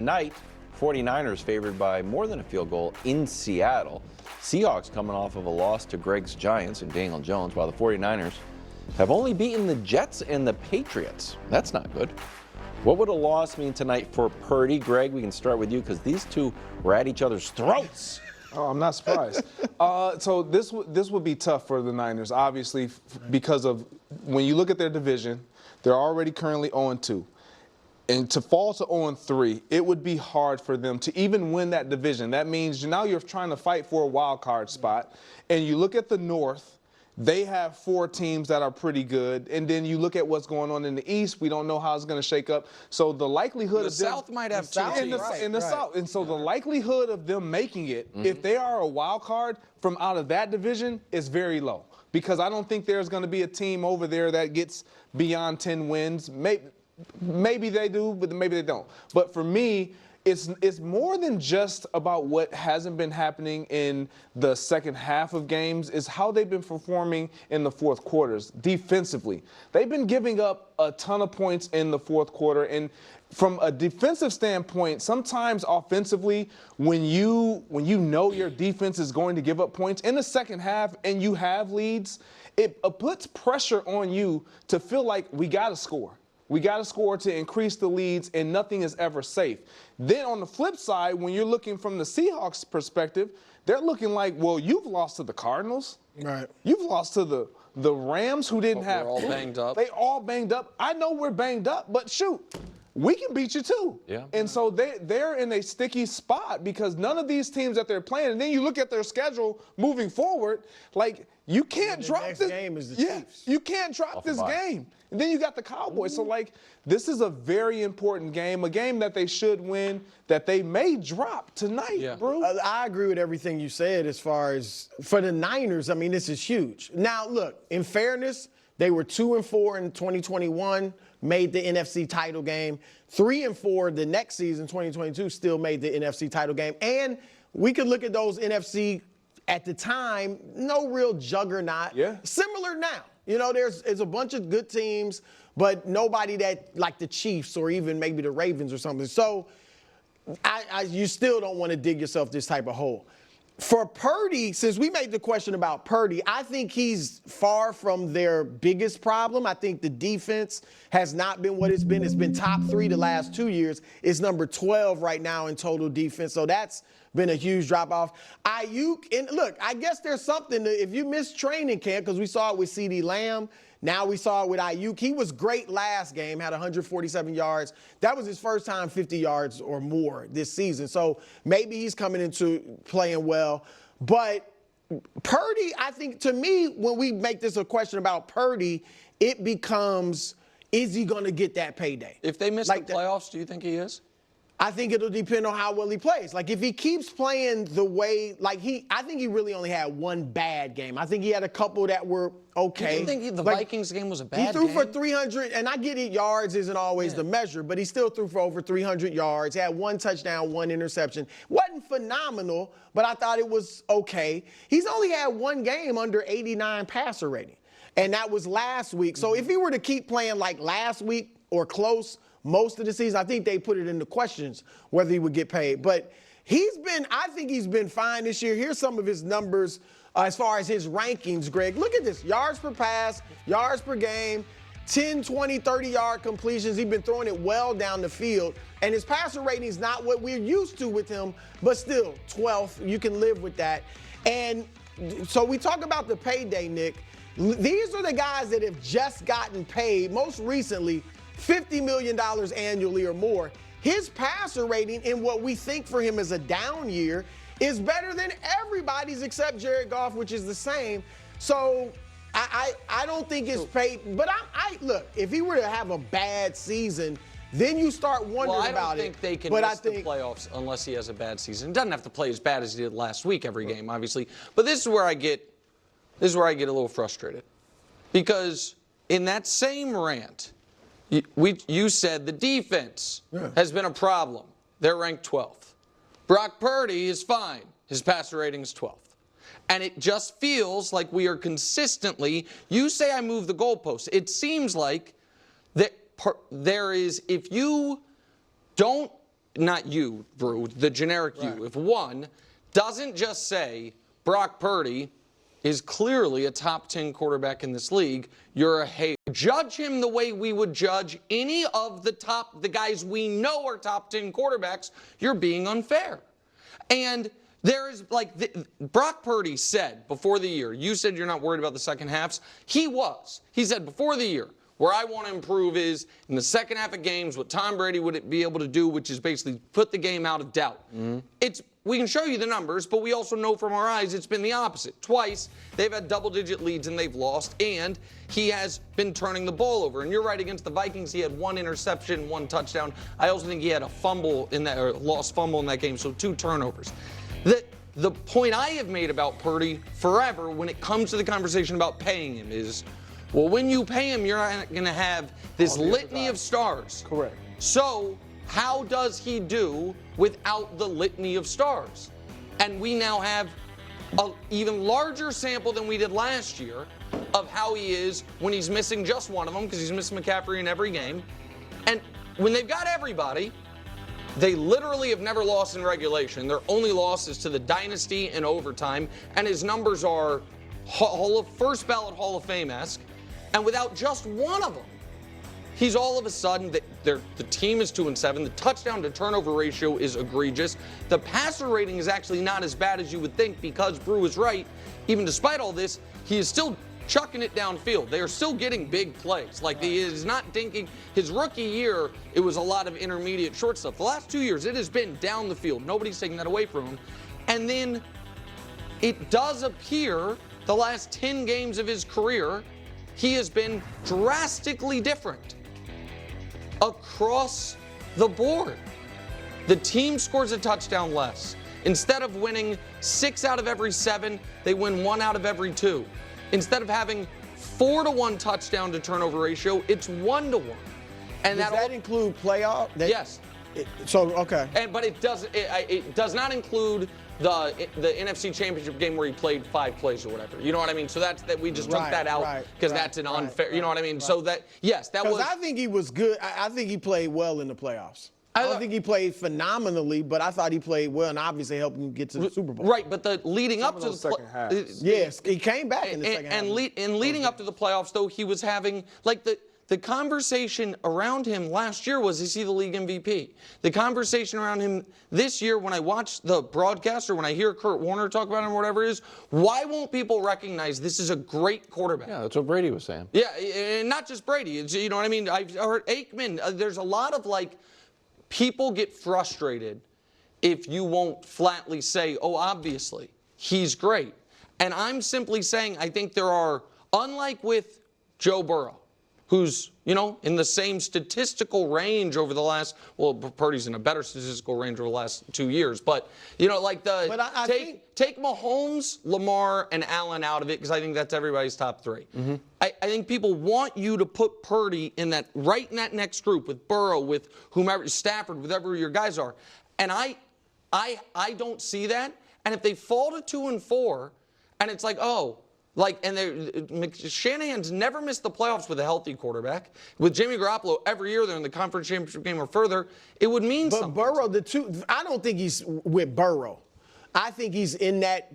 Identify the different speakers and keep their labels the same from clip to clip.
Speaker 1: Tonight, 49ers favored by more than a field goal in Seattle. Seahawks coming off of a loss to Greg's Giants and Daniel Jones, while the 49ers have only beaten the Jets and the Patriots. That's not good. What would a loss mean tonight for Purdy? Greg, we can start with you because these two were at each other's throats.
Speaker 2: Oh, I'm not surprised. So this would be tough for the Niners, obviously, because of when you look at their division, they're already currently 0-2. And to fall to 0-3, it would be hard for them to even win that division. That means now you're trying to fight for a wild card spot. And you look at the North, they have 4 teams that are pretty good. And then you look at what's going on in the East, we don't know how it's going to shake up. So the likelihood of them,
Speaker 3: South might have two
Speaker 2: in the South. And so the likelihood of them making it, if they are a wild card from out of that division, is very low. Because I don't think there's going to be a team over there that gets beyond 10 wins. Maybe they do, but maybe they don't. But for me, it's more than just about what hasn't been happening in the second half of games. It's how they've been performing in the fourth quarters defensively. They've been giving up a ton of points in the fourth quarter. And from a defensive standpoint, sometimes offensively, when you know your defense is going to give up points in the second half and you have leads, it puts pressure on you to feel like we got to score. We got to score to increase the leads, and nothing is ever safe. Then on the flip side, when you're looking from the Seahawks perspective, they're looking like, well, you've lost to the Cardinals.
Speaker 4: Right.
Speaker 2: You've lost to the Rams, who didn't have.
Speaker 3: We're all banged up.
Speaker 2: They all banged up. I know we're banged up, but shoot, we can beat you too.
Speaker 1: Yeah.
Speaker 2: And so they're in a sticky spot because none of these teams that they're playing, and then you look at their schedule moving forward, like you can't drop
Speaker 4: next
Speaker 2: this
Speaker 4: game is the Chiefs.
Speaker 2: You can't drop this game. And then you got the Cowboys. So, like, this is a very important game, a game that they should win, that they may drop tonight, bro.
Speaker 4: I agree with everything you said as far as for the Niners. I mean, this is huge. Now, look, in fairness, they were 2-4 in 2021, made the NFC title game. 3-4 the next season, 2022, still made the NFC title game. And we could look at those NFC at the time, no real juggernaut.
Speaker 2: Yeah.
Speaker 4: Similar now. You know, there's a bunch of good teams, but nobody that like the Chiefs or even maybe the Ravens or something. So you still don't want to dig yourself this type of hole. For Purdy, since we made the question about Purdy, I think he's far from their biggest problem. I think the defense has not been what it's been. It's been top 3 the last 2 years. It's number 12 right now in total defense. So that's been a huge drop-off. Ayuk, and look, I guess there's something to, if you miss training camp, because we saw it with CeeDee Lamb, now we saw it with Ayuk. He was great last game, had 147 yards. That was his first time 50 yards or more this season. So maybe he's coming into playing well. But Purdy, I think, to me, when we make this a question about Purdy, it becomes, is he going to get that payday?
Speaker 3: If they miss
Speaker 4: Like
Speaker 3: the playoffs, do you think he is?
Speaker 4: I think it'll depend on how well he plays. Like, if he keeps playing the way, like I think he really only had one bad game. I think he had a couple that were okay.
Speaker 3: You think the Vikings game was a bad game?
Speaker 4: He threw for 300, and I get it, yards isn't always the measure, but he still threw for over 300 yards. He had 1 touchdown, 1 interception. Wasn't phenomenal, but I thought it was okay. He's only had 1 game under 89 passer rating, and that was last week. So if he were to keep playing like last week or close most of the season, I think they put it into questions whether he would get paid. But I think he's been fine this year. Here's some of his numbers as far as his rankings, Greg. Look at this. Yards per pass, yards per game, 10, 20, 30-yard completions. He's been throwing it well down the field. And his passer rating is not what we're used to with him, but still, 12th. You can live with that. And so we talk about the payday, Nick. These are the guys that have just gotten paid, most recently, $50 million annually or more. His passer rating in what we think for him is a down year is better than everybody's except Jared Goff, which is the same. So I don't think it's paid. But look, if he were to have a bad season, then you start wondering about it.
Speaker 3: I don't think they can miss the playoffs unless he has a bad season. He doesn't have to play as bad as he did last week every game, obviously. But this is where I get a little frustrated. Because in that same rant, you said the defense has been a problem. They're ranked 12th. Brock Purdy is fine. His passer rating is 12th. And it just feels like we are consistently, you say I move the goalposts. It seems like that there is, if you don't not you, Brew, the generic you, if one doesn't just say Brock Purdy is clearly a top 10 quarterback in this league, you're a hater. Judge him the way we would judge any of the guys we know are top 10 quarterbacks, you're being unfair. And there is, Brock Purdy said before the year, you said you're not worried about the second halves. He was. He said before the year, where I want to improve is in the second half of games, what Tom Brady would be able to do, which is basically put the game out of doubt. We can show you the numbers, but we also know from our eyes it's been the opposite. Twice, they've had double-digit leads and they've lost, and he has been turning the ball over. And you're right, against the Vikings, he had 1 interception, 1 touchdown. I also think he had a fumble in that, or lost fumble in that game, so 2 turnovers. The point I have made about Purdy forever when it comes to the conversation about paying him is, well, when you pay him, you're not going to have this litany of stars.
Speaker 2: Correct.
Speaker 3: So how does he do without the litany of stars? And we now have an even larger sample than we did last year of how he is when he's missing just one of them, because he's missing McCaffrey in every game. And when they've got everybody, they literally have never lost in regulation. Their only loss is to the dynasty in overtime, and his numbers are first ballot Hall of Fame-esque. And without just one of them, he's all of a sudden, the team is 2-7. The touchdown to turnover ratio is egregious. The passer rating is actually not as bad as you would think, because Brew is right. Even despite all this, he is still chucking it downfield. They are still getting big plays. He is not dinking. His rookie year, it was a lot of intermediate short stuff. The last 2 years, it has been down the field. Nobody's taking that away from him. And then it does appear the last 10 games of his career, he has been drastically different across the board. The team scores a touchdown less. Instead of winning 6 out of every 7, they win 1 out of every 2. Instead of having 4-to-1 touchdown to turnover ratio, it's 1-to-1. And
Speaker 4: does that include playoff?
Speaker 3: Yes.
Speaker 4: Okay.
Speaker 3: But it does not include the NFC Championship game where he played 5 plays or whatever. You know what I mean? So that we just took that out because that's an unfair. You know what I mean? So that was.
Speaker 4: I think he was good. I think he played well in the playoffs. I don't think he played phenomenally, but I thought he played well and obviously helped him get to the Super Bowl.
Speaker 3: Right, but the leading up to the
Speaker 2: second half.
Speaker 4: Yes, he came back in the second half.
Speaker 3: And leading up to the playoffs, though, he was having the conversation around him last year was, is he the league MVP? The conversation around him this year, when I watch the broadcast or when I hear Kurt Warner talk about him or whatever it is, why won't people recognize this is a great quarterback?
Speaker 1: Yeah, that's what Brady was saying.
Speaker 3: Yeah, and not just Brady. You know what I mean? I've heard Aikman. There's a lot of people get frustrated if you won't flatly say, oh, obviously, he's great. And I'm simply saying I think there are, unlike with Joe Burrow, who's, in the same statistical range over the last, Purdy's in a better statistical range over the last 2 years. But, take Mahomes, Lamar, and Allen out of it, because I think that's everybody's top 3. Mm-hmm. I think people want you to put Purdy right in that next group with Burrow, with whomever, Stafford, whatever your guys are. And I don't see that. And if they fall to 2-4, and it's Shanahan's never missed the playoffs with a healthy quarterback. With Jimmy Garoppolo, every year they're in the conference championship game or further. It would mean something.
Speaker 4: But Burrow, I don't think he's with Burrow. I think he's in that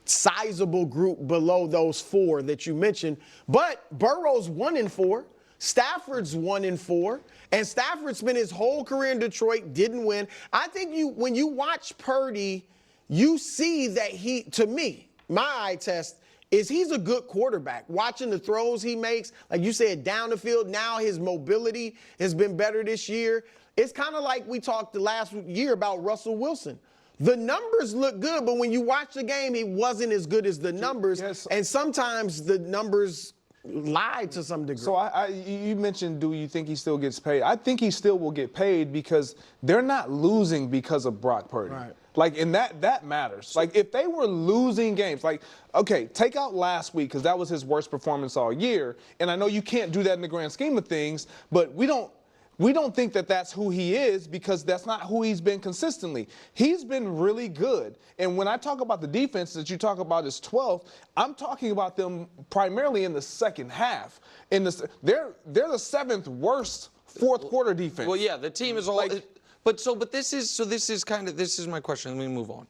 Speaker 4: sizable group below those 4 that you mentioned. But Burrow's 1-4. Stafford's 1-4. And Stafford spent his whole career in Detroit, didn't win. I think when you watch Purdy, you see that to me, my eye test, is he's a good quarterback. Watching the throws he makes, like you said, down the field, now his mobility has been better this year. It's kind of like we talked the last year about Russell Wilson. The numbers look good, but when you watch the game, he wasn't as good as the numbers. Yes. And sometimes the numbers lie to some degree.
Speaker 2: So you mentioned, do you think he still gets paid? I think he still will get paid because they're not losing because of Brock Purdy.
Speaker 4: Right.
Speaker 2: And that matters. If they were losing games, okay, take out last week because that was his worst performance all year. And I know you can't do that in the grand scheme of things, but we don't think that that's who he is because that's not who he's been consistently. He's been really good. And when I talk about the defense that you talk about is 12th, I'm talking about them primarily in the second half. They're the 7th worst fourth quarter defense.
Speaker 3: Well, yeah, the team is all. But this is my question. Let me move on.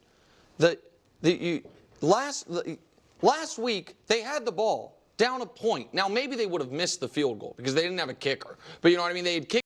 Speaker 3: Last week they had the ball down a point. Now maybe they would have missed the field goal because they didn't have a kicker. But you know what I mean? They had kicked